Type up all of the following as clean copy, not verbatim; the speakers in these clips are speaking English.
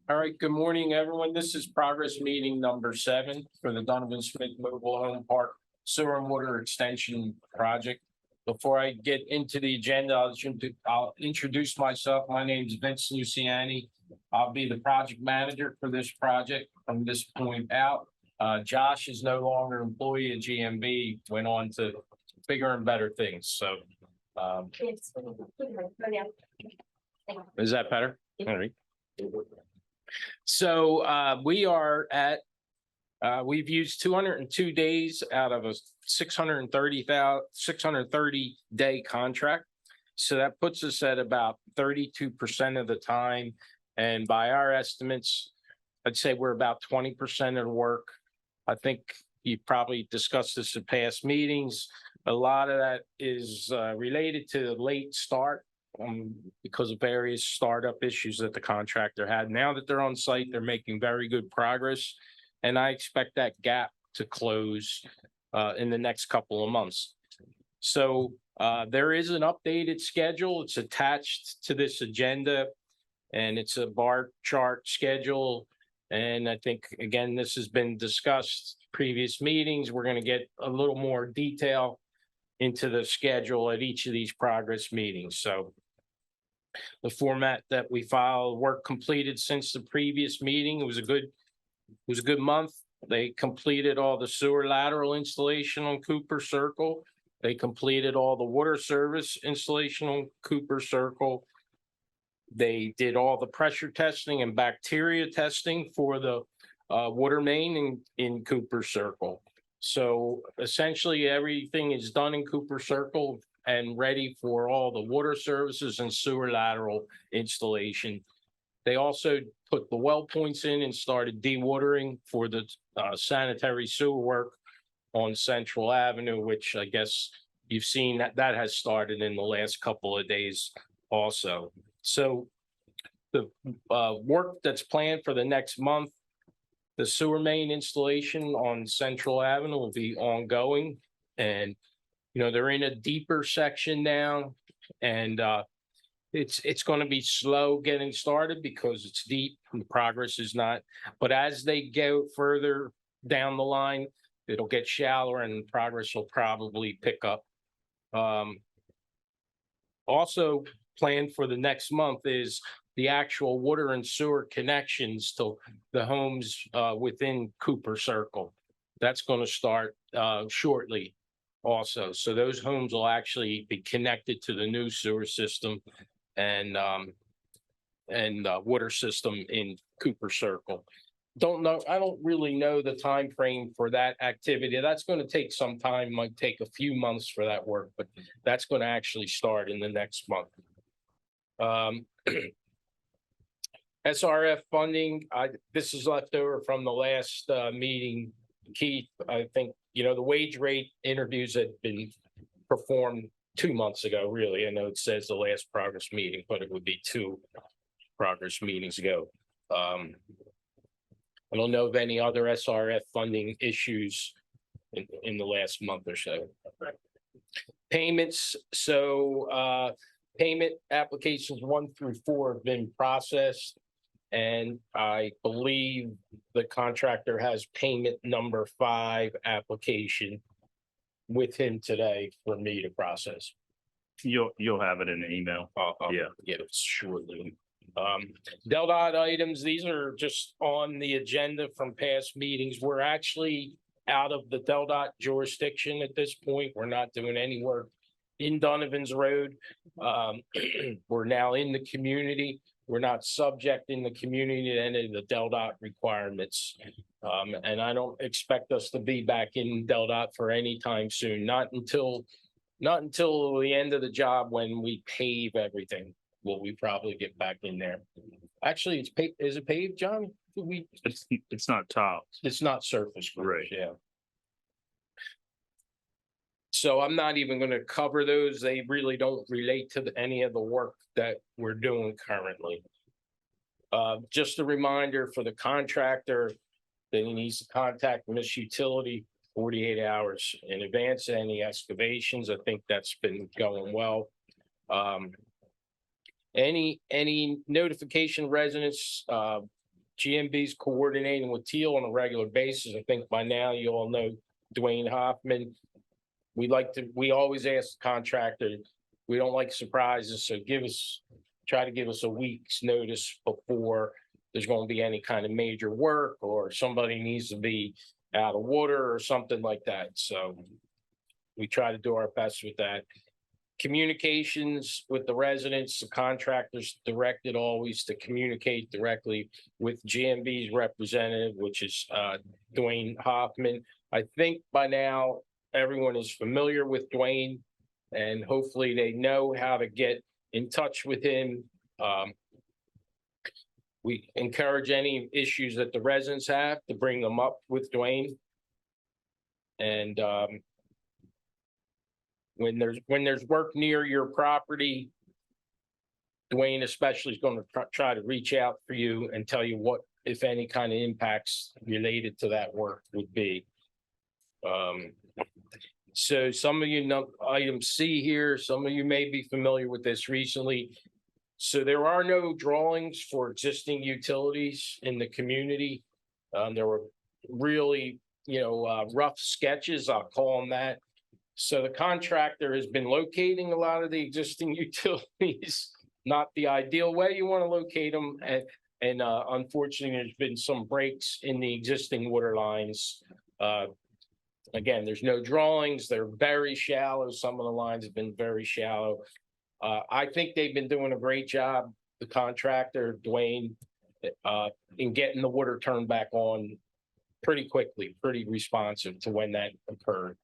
All right, good morning, everyone. This is progress meeting number 7 for the Donovan Smith Mobile Home Park Sewer and Water Extension Project. Before I get into the agenda, I'll introduce myself. My name is Vince Luciani. I'll be the project manager for this project from this point out. Josh is no longer an employee at GMB, went on to bigger and better things. So is that better? All right. So we are at, we've used 202 days out of a 630 day contract. So that puts us at about 32% of the time. And by our estimates, I'd say we're about 20% of the work. I think you probably discussed this in past meetings. A lot of that is related to the late start. Because of various startup issues that the contractor had. Now that they're on site, they're making very good progress. And I expect that gap to close in the next couple of months. So there is an updated schedule. It's attached to this agenda and it's a bar chart schedule. And I think, again, this has been discussed previous meetings. We're going to get a little more detail into the schedule at each of these progress meetings. So the format that we filed, work completed since the previous meeting. It was a good month. They completed all the sewer lateral installation on Cooper Circle. They completed all the water service installation on Cooper Circle. They did all the pressure testing and bacteria testing for the water main in Cooper Circle. So essentially everything is done in Cooper Circle and ready for all the water services and sewer lateral installation. They also put the well points in and started dewatering for the sanitary sewer work on Central Avenue, which I guess you've seen that has started in the last couple of days also. So the work that's planned for the next month, the sewer main installation on Central Avenue will be ongoing. And they're in a deeper section now, and it's going to be slow getting started because it's deep and the progress is not. But as they go further down the line, it'll get shallower and progress will probably pick up. Also planned for the next month is the actual water and sewer connections to the homes within Cooper Circle. That's going to start shortly. Also, so those homes will actually be connected to the new sewer system and water system in Cooper Circle. I don't really know the time frame for that activity. That's going to take some time, might take a few months for that work, but that's going to actually start in the next month. SRF funding, this is left over from the last meeting. Keith, I think, the wage rate interviews had been performed 2 months ago, really. I know it says the last progress meeting, but it would be 2 progress meetings ago. I don't know of any other SRF funding issues in the last month or so. Payments. So payment applications 1 through 4 have been processed. And I believe the contractor has payment number 5 application with him today for me to process. You'll have it in the email. I'll get it shortly. DelDOT items, these are just on the agenda from past meetings. We're actually out of the DelDOT jurisdiction at this point. We're not doing any work in Donovan's Road. We're now in the community. We're not subjecting the community to any of the DelDOT requirements. And I don't expect us to be back in DelDOT for any time soon, not until the end of the job when we pave everything. Will we probably get back in there? Actually, it's paved. Is it paved, John? It's not topped. It's not surface. Right. Yeah. So I'm not even going to cover those. They really don't relate to any of the work that we're doing currently. Just a reminder for the contractor that he needs to contact Miss Utility 48 hours in advance of any excavations. I think that's been going well. Any notification residents, GMB's coordinating with Teal on a regular basis. I think by now you all know Dwayne Hoffman. We always ask the contractor, we don't like surprises, so try to give us a week's notice before there's going to be any kind of major work or somebody needs to be out of water or something like that. So we try to do our best with that. Communications with the residents, the contractors directed always to communicate directly with GMB's representative, which is Dwayne Hoffman. I think by now everyone is familiar with Dwayne and hopefully they know how to get in touch with him. We encourage any issues that the residents have to bring them up with Dwayne. And when there's work near your property, Dwayne especially is going to try to reach out for you and tell you what, if any, kind of impacts related to that work would be. So some of you know item C here, some of you may be familiar with this recently. So there are no drawings for existing utilities in the community. There were really, rough sketches, I'll call them that. So the contractor has been locating a lot of the existing utilities, not the ideal way you want to locate them. And unfortunately, there's been some breaks in the existing water lines. Again, there's no drawings. They're very shallow. Some of the lines have been very shallow. I think they've been doing a great job, the contractor, Dwayne, in getting the water turned back on pretty quickly, pretty responsive to when that occurred.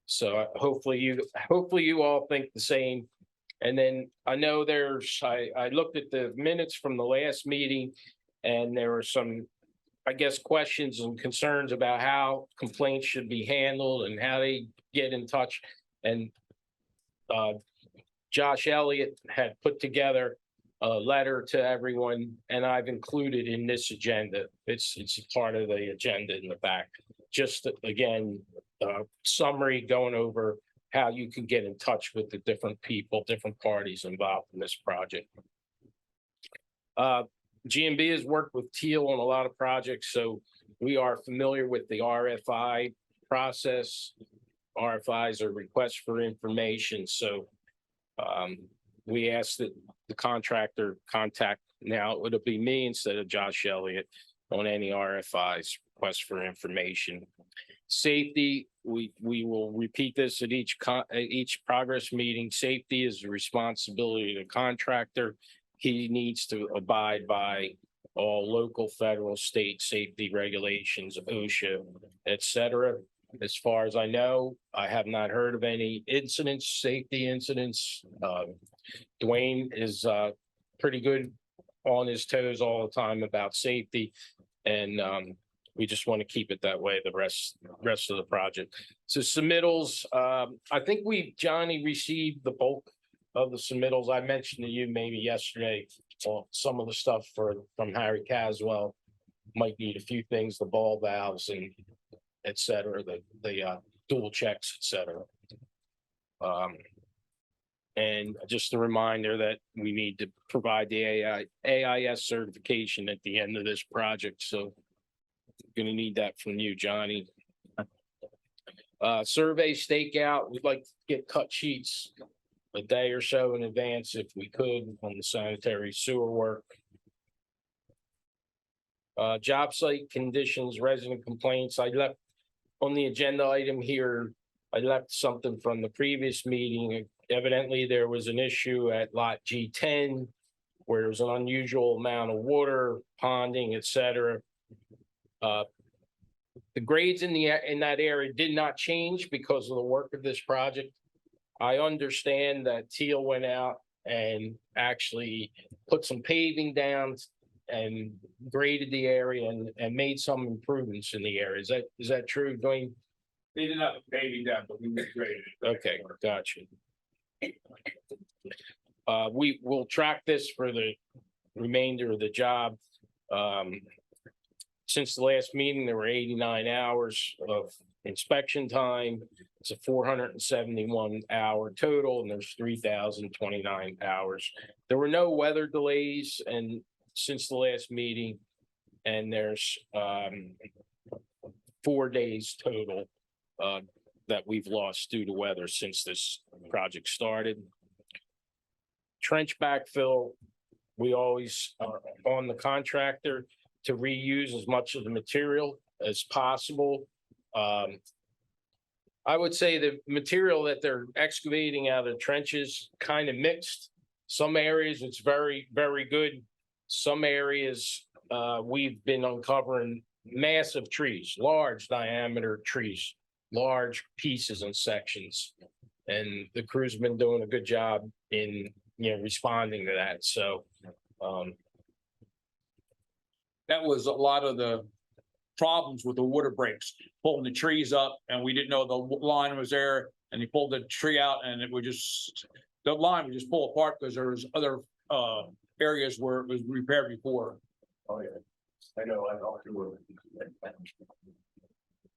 So hopefully you all think the same. And then I know I looked at the minutes from the last meeting and there were some, I guess, questions and concerns about how complaints should be handled and how they get in touch. And Josh Elliott had put together a letter to everyone, and I've included in this agenda. It's part of the agenda in the back. Just again, summary going over how you can get in touch with the different people, different parties involved in this project. GMB has worked with Teal on a lot of projects, so we are familiar with the RFI process. RFIs are requests for information, so we ask that the contractor contact, now it'll be me instead of Josh Elliott, on any RFIs, requests for information. Safety, we will repeat this at each progress meeting. Safety is the responsibility of the contractor. He needs to abide by all local, federal, state safety regulations, OSHA, et cetera. As far as I know, I have not heard of any incidents, safety incidents. Dwayne is pretty good on his toes all the time about safety. And we just want to keep it that way the rest of the project. So submittals, I think Johnny received the bulk of the submittals. I mentioned to you maybe yesterday, some of the stuff from Harry Caswell might need a few things, the ball valves and et cetera, the dual checks, et cetera. And just a reminder that we need to provide the AIS certification at the end of this project. So going to need that from you, Johnny. Survey stakeout, we'd like to get cut sheets a day or so in advance if we could on the sanitary sewer work. Job site conditions, resident complaints. I left on the agenda item here, I left something from the previous meeting. Evidently, there was an issue at lot G10 where there was an unusual amount of water, ponding, et cetera. The grades in that area did not change because of the work of this project. I understand that Teal went out and actually put some paving down and graded the area and made some improvements in the area. Is that true, Dwayne? They didn't have a paving down, but we graded it. Okay, gotcha. We will track this for the remainder of the job. Since the last meeting, there were 89 hours of inspection time. It's a 471 hour total, and there's 3,029 hours. There were no weather delays and since the last meeting, and there's 4 days total that we've lost due to weather since this project started. Trench backfill, we always are on the contractor to reuse as much of the material as possible. I would say the material that they're excavating out of trenches kind of mixed. Some areas it's very, very good. Some areas we've been uncovering massive trees, large diameter trees, large pieces and sections. And the crew's been doing a good job in, responding to that. So That was a lot of the problems with the water breaks, pulling the trees up, and we didn't know the line was there, and they pulled the tree out, and it would just, the line would just pull apart because there was other areas where it was repaired before. Oh, yeah. I know, I know.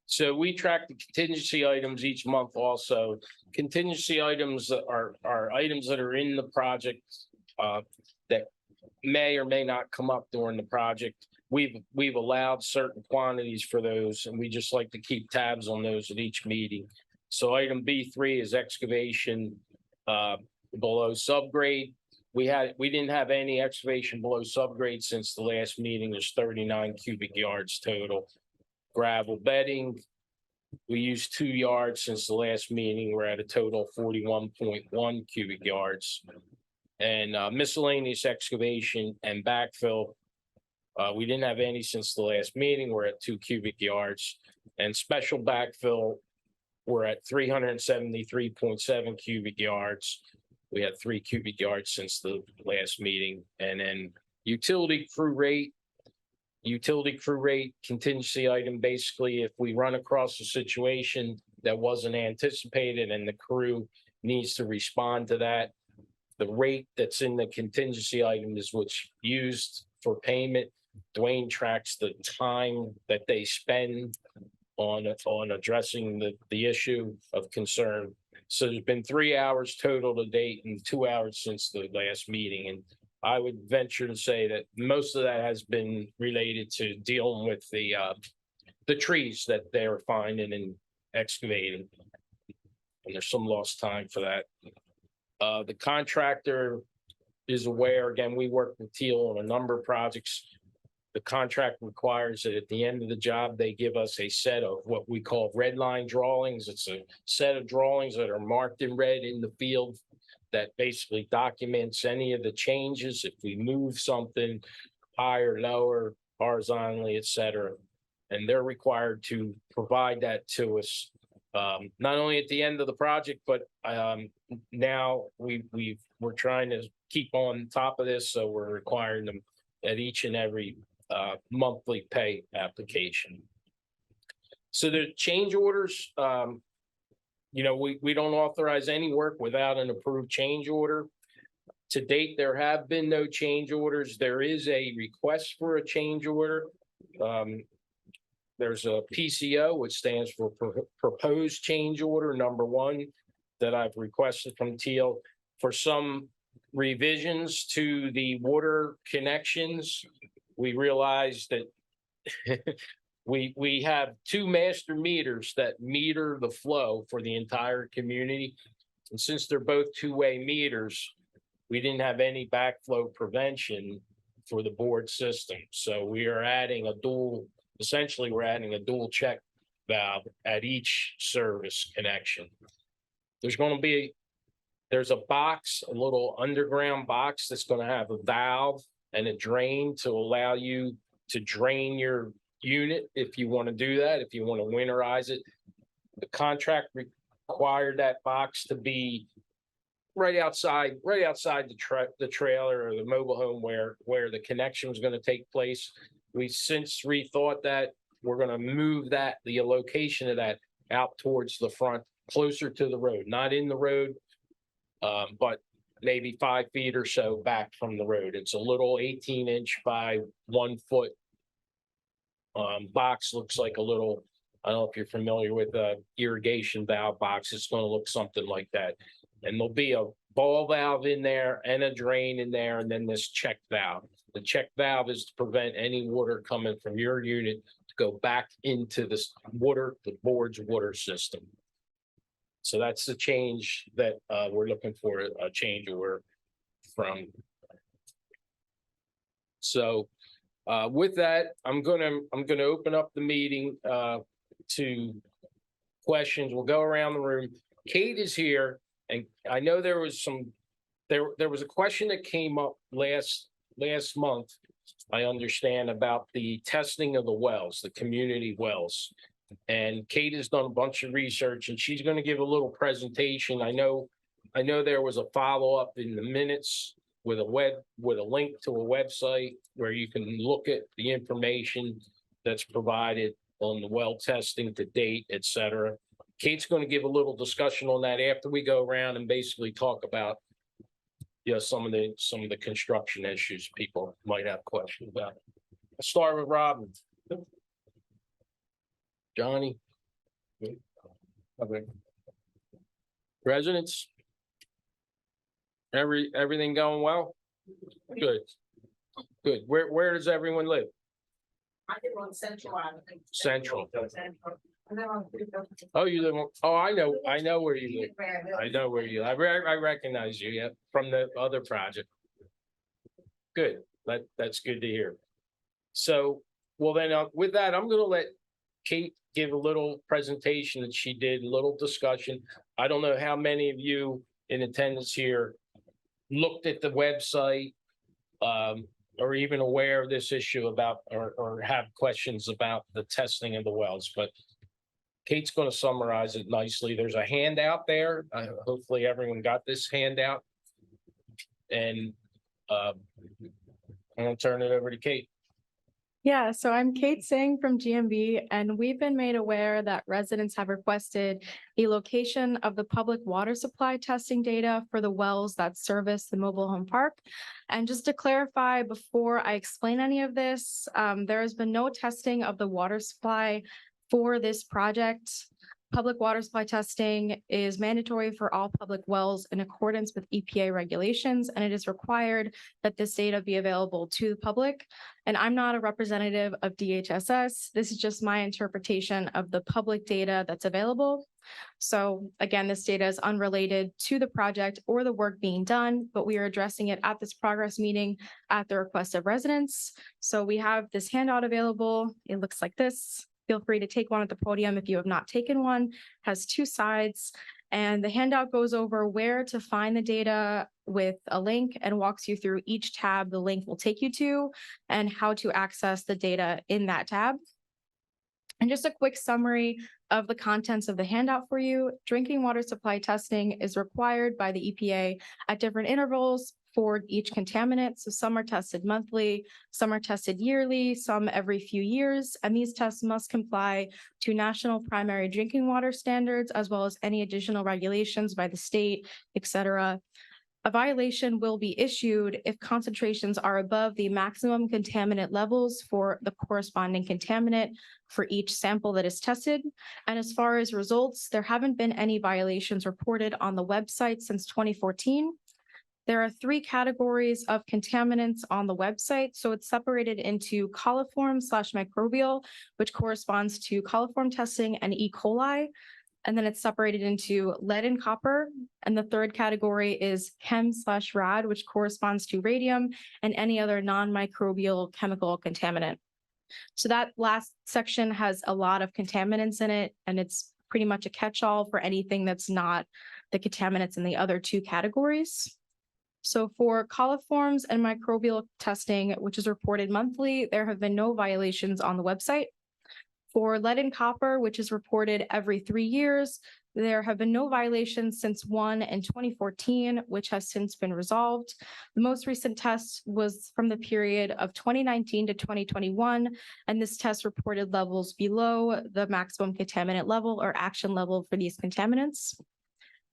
So we track the contingency items each month also. Contingency items are items that are in the project that may or may not come up during the project. We've allowed certain quantities for those, and we just like to keep tabs on those at each meeting. So item B3 is excavation below subgrade. We didn't have any excavation below subgrade since the last meeting. There's 39 cubic yards total. Gravel bedding, we used 2 yards since the last meeting. We're at a total of 41.1 cubic yards. And miscellaneous excavation and backfill, we didn't have any since the last meeting. We're at 2 cubic yards. And special backfill, we're at 373.7 cubic yards. We had 3 cubic yards since the last meeting. And then utility crew rate contingency item, basically, if we run across a situation that wasn't anticipated and the crew needs to respond to that, the rate that's in the contingency item is what's used for payment. Dwayne tracks the time that they spend on addressing the issue of concern. So there's been 3 hours total to date and 2 hours since the last meeting. And I would venture to say that most of that has been related to dealing with the trees that they're finding and excavating. And there's some lost time for that. The contractor is aware, again, we work with Teal on a number of projects. The contract requires that at the end of the job, they give us a set of what we call red line drawings. It's a set of drawings that are marked in red in the field that basically documents any of the changes, if we move something higher, lower, horizontally, et cetera. And they're required to provide that to us, not only at the end of the project, but now we're trying to keep on top of this. So we're requiring them at each and every monthly pay application. So the change orders, we don't authorize any work without an approved change order. To date, there have been no change orders. There is a request for a change order. There's a PCO, which stands for Proposed Change Order number 1, that I've requested from Teal for some revisions to the water connections. We realized that we have 2 master meters that meter the flow for the entire community. And since they're both 2-way meters, we didn't have any backflow prevention for the board system. So we are adding essentially we're adding a dual check valve at each service connection. There's a box, a little underground box that's going to have a valve and a drain to allow you to drain your unit if you want to do that, if you want to winterize it. The contract required that box to be right outside the trailer or the mobile home where the connection was going to take place. We since rethought that. We're going to move the location of that out towards the front, closer to the road, not in the road, but maybe 5 feet or so back from the road. It's a little 18-inch by 1 foot box. Looks like a little I don't know if you're familiar with a irrigation valve box. It's going to look something like that. And there'll be a ball valve in there and a drain in there, and then this check valve. The check valve is to prevent any water coming from your unit to go back into the board's water system. So that's the change that we're looking for, a change order from. So with that, I'm gonna open up the meeting to questions. We'll go around the room. Kate is here, and I know there was a question that came up last month, I understand, about the testing of the wells, the community wells. And Kate has done a bunch of research, and she's going to give a little presentation. I know there was a follow-up in the minutes with a link to a website where you can look at the information that's provided on the well testing to date, et cetera. Kate's going to give a little discussion on that after we go around and basically talk about, you know, some of the construction issues people might have questions about. I'll start with Robin. Johnny. Okay. Residents? Everything going well? Good. Good. Where does everyone live? I live on Central Avenue. Central. And then on Oh, you live on, oh, I know where you live. I know where you, I recognize you, yeah, from the other project. Good, that's good to hear. So, well then, with that, I'm gonna let Kate give a little presentation that she did, a little discussion. I don't know how many of you in attendance here looked at the website, or even aware of this issue about, or have questions about the testing of the wells, but Kate's going to summarize it nicely. There's a handout there. Hopefully everyone got this handout. And I'm going to turn it over to Kate. Yeah, so I'm Kate Singh from GMB, and we've been made aware that residents have requested a location of the public water supply testing data for the wells that service the mobile home park. And just to clarify, before I explain any of this, there has been no testing of the water supply for this project. Public water supply testing is mandatory for all public wells in accordance with EPA regulations, and it is required that this data be available to the public. And I'm not a representative of DHSS. This is just my interpretation of the public data that's available. So again, this data is unrelated to the project or the work being done, but we are addressing it at this progress meeting at the request of residents. So we have this handout available. It looks like this. Feel free to take one at the podium if you have not taken one. It has two sides, and the handout goes over where to find the data with a link and walks you through each tab the link will take you to and how to access the data in that tab. And just a quick summary of the contents of the handout for you. Drinking water supply testing is required by the EPA at different intervals for each contaminant. So some are tested monthly, some are tested yearly, some every few years, and these tests must comply to national primary drinking water standards, as well as any additional regulations by the state, et cetera. A violation will be issued if concentrations are above the maximum contaminant levels for the corresponding contaminant for each sample that is tested. And as far as results, there haven't been any violations reported on the website since 2014. There are three categories of contaminants on the website. So it's separated into coliform/microbial, which corresponds to coliform testing, and E. coli. And then it's separated into lead and copper. And the third category is chem/rad, which corresponds to radium and any other non-microbial chemical contaminant. So that last section has a lot of contaminants in it, and it's pretty much a catch-all for anything that's not the contaminants in the other two categories. So for coliforms and microbial testing, which is reported monthly, there have been no violations on the website. For lead and copper, which is reported every 3 years, there have been no violations since one in 2014, which has since been resolved. The most recent test was from the period of 2019 to 2021, and this test reported levels below the maximum contaminant level or action level for these contaminants.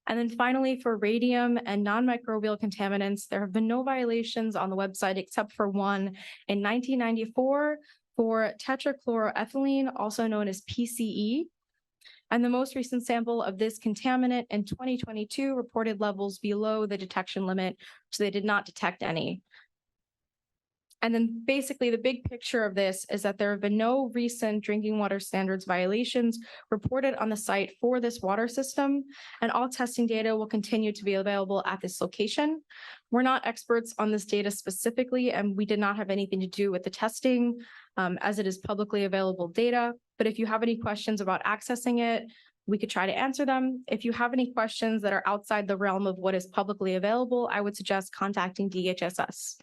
And then finally, for radium and non-microbial contaminants, there have been no violations on the website except for one in 1994 for tetrachloroethylene, also known as PCE. And the most recent sample of this contaminant in 2022 reported levels below the detection limit, so they did not detect any. And then basically the big picture of this is that there have been no recent drinking water standards violations reported on the site for this water system, and all testing data will continue to be available at this location. We're not experts on this data specifically, and we did not have anything to do with the testing as it is publicly available data. But if you have any questions about accessing it, we could try to answer them. If you have any questions that are outside the realm of what is publicly available, I would suggest contacting DHSS.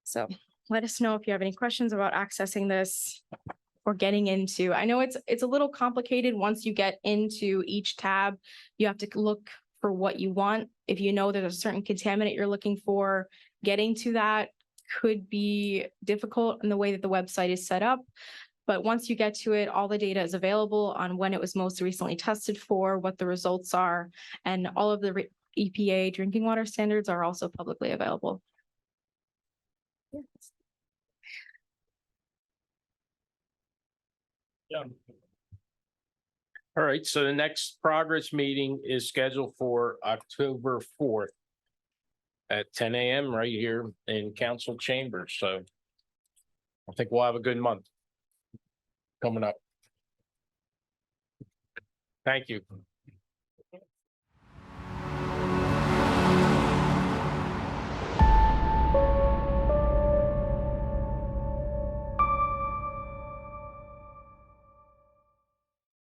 So let us know if you have any questions about accessing this or getting into. I know it's a little complicated once you get into each tab. You have to look for what you want. If you know there's a certain contaminant you're looking for, getting to that could be difficult in the way that the website is set up. But once you get to it, all the data is available on when it was most recently tested for, what the results are, and all of the EPA drinking water standards are also publicly available. Yeah. All right, so the next progress meeting is scheduled for October 4th at 10 a.m. right here in council chambers. So I think we'll have a good month coming up. Thank you.